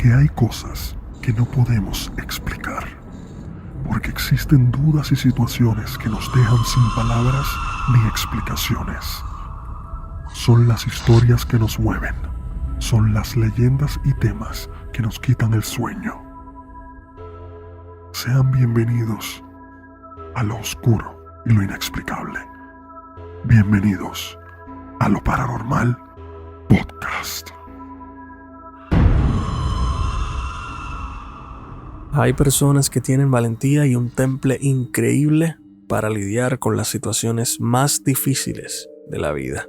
que hay cosas que no podemos explicar, porque existen dudas y situaciones que nos dejan sin palabras ni explicaciones. Son las historias que nos mueven, son las leyendas y temas que nos quitan el sueño. Sean bienvenidos a lo oscuro y lo inexplicable. Bienvenidos a Lo Paranormal Podcast. Hay personas que tienen valentía y un temple increíble para lidiar con las situaciones más difíciles de la vida.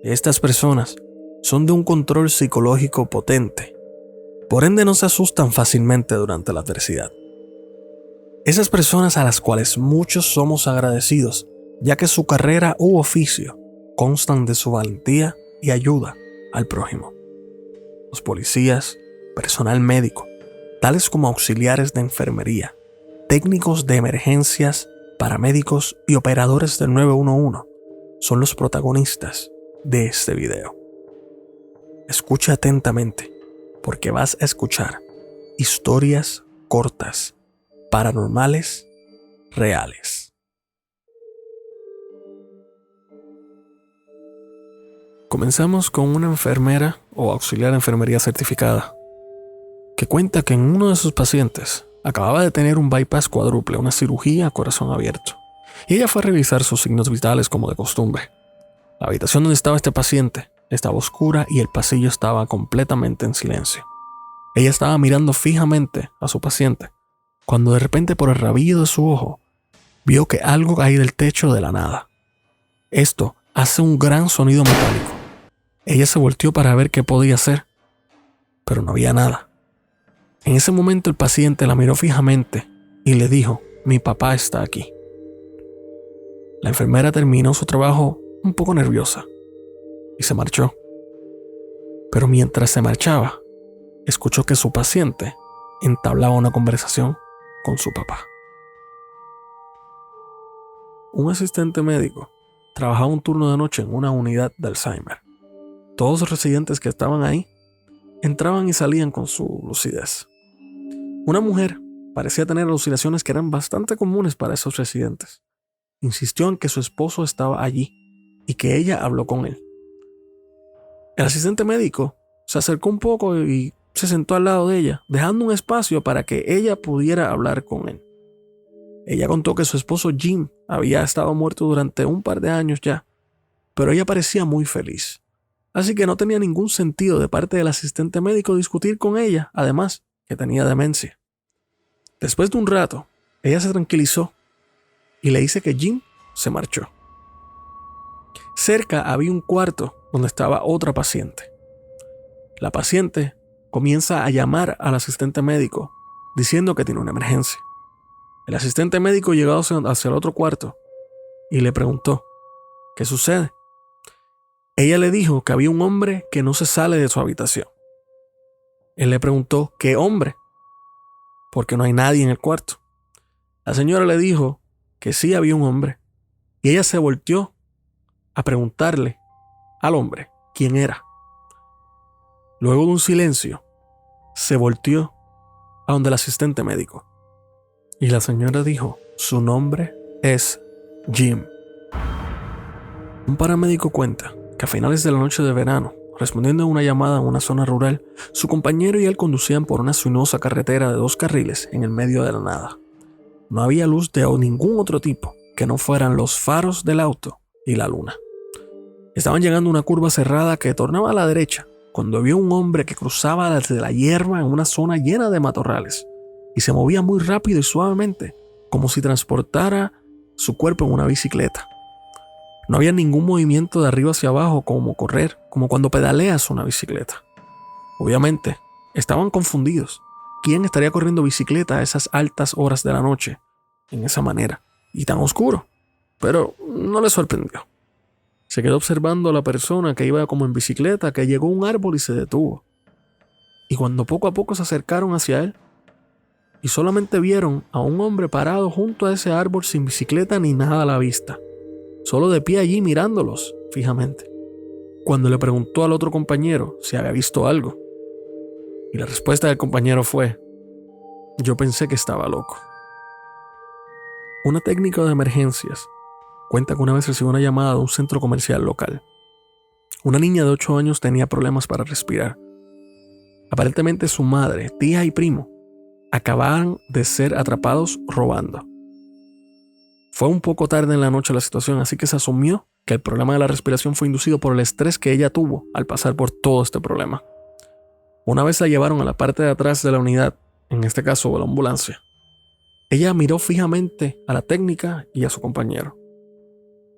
Estas personas son de un control psicológico potente, por ende no se asustan fácilmente durante la adversidad. Esas personas a las cuales muchos somos agradecidos, ya que su carrera u oficio constan de su valentía y ayuda al prójimo. Los policías, personal médico, tales como auxiliares de enfermería, técnicos de emergencias, paramédicos y operadores del 911 son los protagonistas de este video. Escucha atentamente, porque vas a escuchar historias cortas, paranormales, reales. Comenzamos con una enfermera o auxiliar de enfermería certificada que cuenta que en uno de sus pacientes acababa de tener un bypass cuádruple, una cirugía a corazón abierto, y ella fue a revisar sus signos vitales como de costumbre. La habitación donde estaba este paciente estaba oscura y el pasillo estaba completamente en silencio. Ella estaba mirando fijamente a su paciente cuando de repente por el rabillo de su ojo vio que algo caía del techo de la nada. Esto hace un gran sonido metálico. Ella se volteó para ver qué podía hacer, pero no había nada. En ese momento el paciente la miró fijamente y le dijo: "Mi papá está aquí". La enfermera terminó su trabajo un poco nerviosa y se marchó. Pero mientras se marchaba, escuchó que su paciente entablaba una conversación con su papá. Un asistente médico trabajaba un turno de noche en una unidad de Alzheimer. Todos los residentes que estaban ahí entraban y salían con su lucidez. Una mujer parecía tener alucinaciones que eran bastante comunes para esos residentes. Insistió en que su esposo estaba allí y que ella habló con él. El asistente médico se acercó un poco y se sentó al lado de ella, dejando un espacio para que ella pudiera hablar con él. Ella contó que su esposo Jim había estado muerto durante un par de años ya, pero ella parecía muy feliz. Así que no tenía ningún sentido de parte del asistente médico discutir con ella, además que tenía demencia. Después de un rato, ella se tranquilizó y le dice que Jim se marchó. Cerca había un cuarto donde estaba otra paciente. La paciente comienza a llamar al asistente médico diciendo que tiene una emergencia. El asistente médico llegó hacia el otro cuarto y le preguntó: "¿Qué sucede?". Ella le dijo que había un hombre que no se sale de su habitación. Él le preguntó: "¿Qué hombre?", porque no hay nadie en el cuarto. La señora le dijo que sí había un hombre y ella se volteó a preguntarle al hombre quién era. Luego de un silencio, se volteó a donde el asistente médico y la señora dijo: "Su nombre es Jim". Un paramédico cuenta que a finales de la noche de verano, respondiendo a una llamada en una zona rural, su compañero y él conducían por una sinuosa carretera de 2 carriles en el medio de la nada. No había luz de ningún otro tipo que no fueran los faros del auto y la luna. Estaban llegando a una curva cerrada que tornaba a la derecha cuando vio un hombre que cruzaba desde la hierba en una zona llena de matorrales y se movía muy rápido y suavemente, como si transportara su cuerpo en una bicicleta. No había ningún movimiento de arriba hacia abajo como correr, como cuando pedaleas una bicicleta. Obviamente, estaban confundidos. ¿Quién estaría corriendo bicicleta a esas altas horas de la noche, en esa manera, y tan oscuro? Pero no les sorprendió. Se quedó observando a la persona que iba como en bicicleta, que llegó a un árbol y se detuvo. Y cuando poco a poco se acercaron hacia él, y solamente vieron a un hombre parado junto a ese árbol sin bicicleta ni nada a la vista, solo de pie allí mirándolos fijamente. Cuando le preguntó al otro compañero si había visto algo, Y la respuesta del compañero fue: yo pensé que estaba loco. Una técnica de emergencias cuenta que una vez recibió una llamada de un centro comercial local. Una niña de 8 años tenía problemas para respirar. Aparentemente su madre, tía y primo acababan de ser atrapados robando. Fue un poco tarde en la noche la situación, así que se asumió que el problema de la respiración fue inducido por el estrés que ella tuvo al pasar por todo este problema. Una vez la llevaron a la parte de atrás de la unidad, en este caso de la ambulancia, ella miró fijamente a la técnica y a su compañero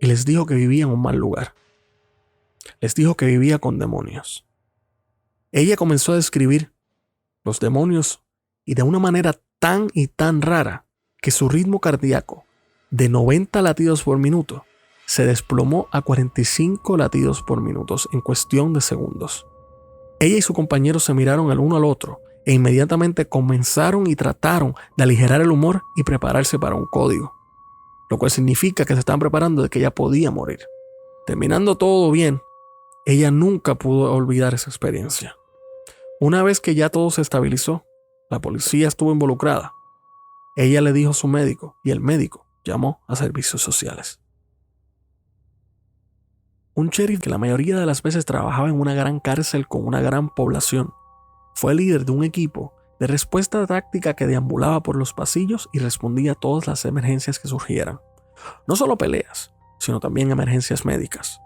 y les dijo que vivía en un mal lugar. Les dijo que vivía con demonios. Ella comenzó a describir los demonios y de una manera tan y tan rara que su ritmo cardíaco de 90 latidos por minuto se desplomó a 45 latidos por minuto en cuestión de segundos. Ella y su compañero se miraron el uno al otro e inmediatamente comenzaron y trataron de aligerar el humor y prepararse para un código, lo cual significa que se estaban preparando de que ella podía morir. Terminando todo bien, ella nunca pudo olvidar esa experiencia. Una vez que ya todo se estabilizó, la policía estuvo involucrada. Ella le dijo a su médico y el médico llamó a servicios sociales. Un sheriff que la mayoría de las veces trabajaba en una gran cárcel con una gran población, fue el líder de un equipo de respuesta táctica que deambulaba por los pasillos y respondía a todas las emergencias que surgieran. No solo peleas, sino también emergencias médicas.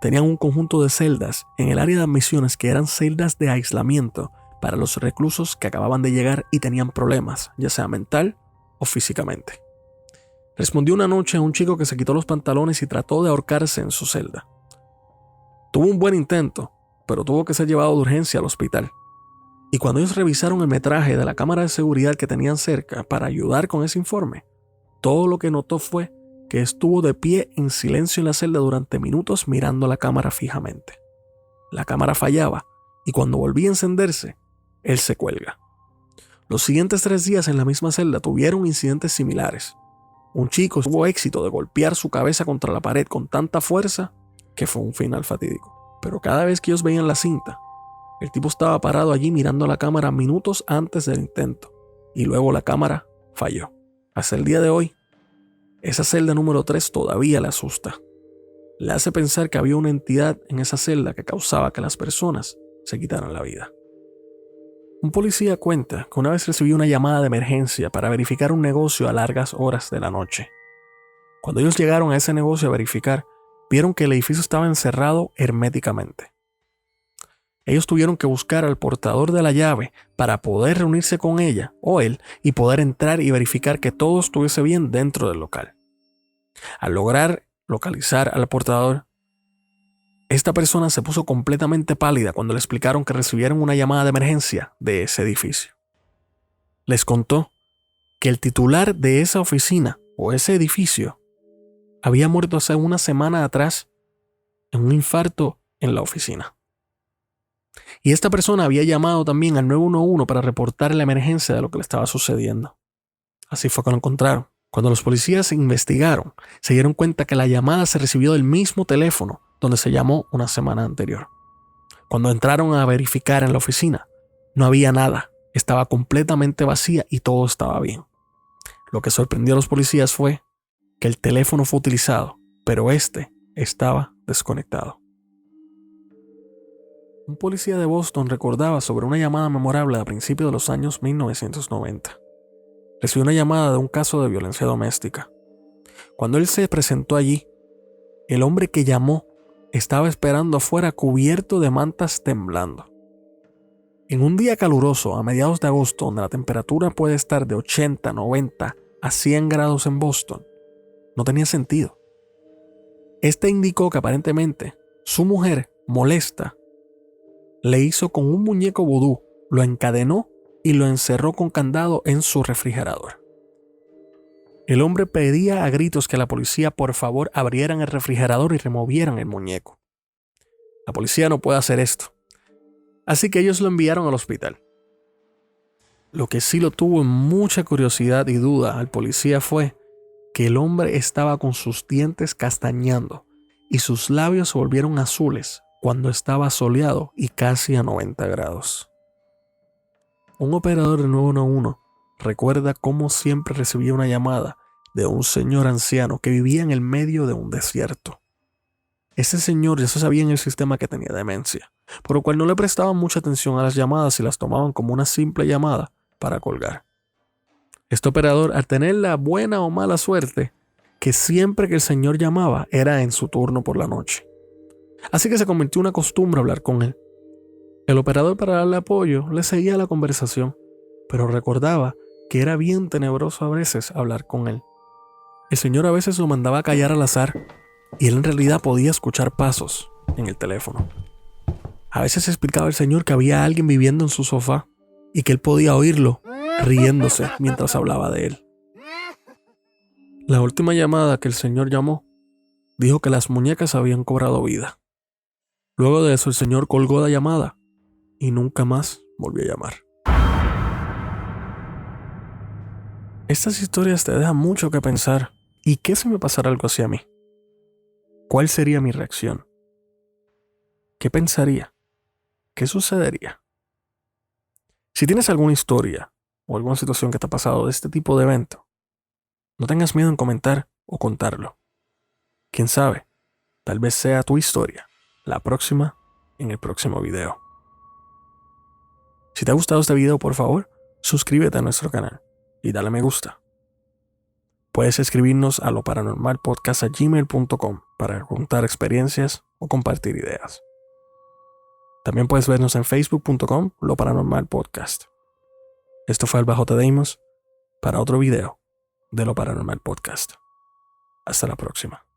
Tenían un conjunto de celdas en el área de admisiones que eran celdas de aislamiento para los reclusos que acababan de llegar y tenían problemas, ya sea mental o físicamente. Respondió una noche a un chico que se quitó los pantalones y trató de ahorcarse en su celda. Tuvo un buen intento, pero tuvo que ser llevado de urgencia al hospital. Y cuando ellos revisaron el metraje de la cámara de seguridad que tenían cerca para ayudar con ese informe, todo lo que notó fue que estuvo de pie en silencio en la celda durante minutos mirando la cámara fijamente. La cámara fallaba y cuando volvía a encenderse, él se cuelga. Los siguientes 3 días en la misma celda tuvieron incidentes similares. Un chico tuvo éxito de golpear su cabeza contra la pared con tanta fuerza que fue un final fatídico. Pero cada vez que ellos veían la cinta, el tipo estaba parado allí mirando la cámara minutos antes del intento y luego la cámara falló. Hasta el día de hoy, esa celda número 3 todavía le asusta. Le hace pensar que había una entidad en esa celda que causaba que las personas se quitaran la vida. Un policía cuenta que una vez recibió una llamada de emergencia para verificar un negocio a largas horas de la noche. Cuando ellos llegaron a ese negocio a verificar, vieron que el edificio estaba encerrado herméticamente. Ellos tuvieron que buscar al portador de la llave para poder reunirse con ella o él y poder entrar y verificar que todo estuviese bien dentro del local. Al lograr localizar al portador, esta persona se puso completamente pálida cuando le explicaron que recibieron una llamada de emergencia de ese edificio. Les contó que el titular de esa oficina o ese edificio había muerto hace una semana atrás en un infarto en la oficina. Y esta persona había llamado también al 911 para reportar la emergencia de lo que le estaba sucediendo. Así fue que lo encontraron. Cuando los policías investigaron, se dieron cuenta que la llamada se recibió del mismo teléfono donde se llamó una semana anterior. Cuando entraron a verificar en la oficina, no había nada. Estaba completamente vacía y todo estaba bien. Lo que sorprendió a los policías fue que el teléfono fue utilizado, pero este estaba desconectado. Un policía de Boston recordaba sobre una llamada memorable a principios de los años 1990. Recibió una llamada de un caso de violencia doméstica. Cuando él se presentó allí, el hombre que llamó estaba esperando afuera cubierto de mantas temblando. En un día caluroso a mediados de agosto, donde la temperatura puede estar de 80, 90 a 100 grados en Boston, no tenía sentido. Este indicó que aparentemente su mujer, molesta, le hizo con un muñeco vudú, lo encadenó y lo encerró con candado en su refrigerador. El hombre pedía a gritos que la policía por favor abrieran el refrigerador y removieran el muñeco. La policía no puede hacer esto, así que ellos lo enviaron al hospital. Lo que sí lo tuvo en mucha curiosidad y duda al policía fue que el hombre estaba con sus dientes castañando y sus labios se volvieron azules cuando estaba soleado y casi a 90 grados. un operador de 911 recuerda cómo siempre recibía una llamada de un señor anciano que vivía en el medio de un desierto. Ese señor ya se sabía en el sistema que tenía demencia, por lo cual no le prestaban mucha atención a las llamadas y las tomaban como una simple llamada para colgar. Este operador, al tener la buena o mala suerte, que siempre que el señor llamaba era en su turno por la noche. Así que se convirtió en una costumbre hablar con él. El operador, para darle apoyo, le seguía la conversación, pero recordaba que era bien tenebroso a veces hablar con él. El señor a veces lo mandaba a callar al azar y él en realidad podía escuchar pasos en el teléfono. A veces explicaba el señor que había alguien viviendo en su sofá y que él podía oírlo riéndose mientras hablaba de él. La última llamada que el señor llamó dijo que las muñecas habían cobrado vida. Luego de eso el señor colgó la llamada y nunca más volvió a llamar. Estas historias te dejan mucho que pensar. ¿Y qué si me pasara algo así a mí? ¿Cuál sería mi reacción? ¿Qué pensaría? ¿Qué sucedería? Si tienes alguna historia o alguna situación que te ha pasado de este tipo de evento, no tengas miedo en comentar o contarlo. Quién sabe, tal vez sea tu historia la próxima en el próximo video. Si te ha gustado este video, por favor, suscríbete a nuestro canal y dale me gusta. Puedes escribirnos a loparanormalpodcast@gmail.com para contar experiencias o compartir ideas. También puedes vernos en facebook.com loparanormalpodcast. Esto fue Alba J. Deimos para otro video de Lo Paranormal Podcast. Hasta la próxima.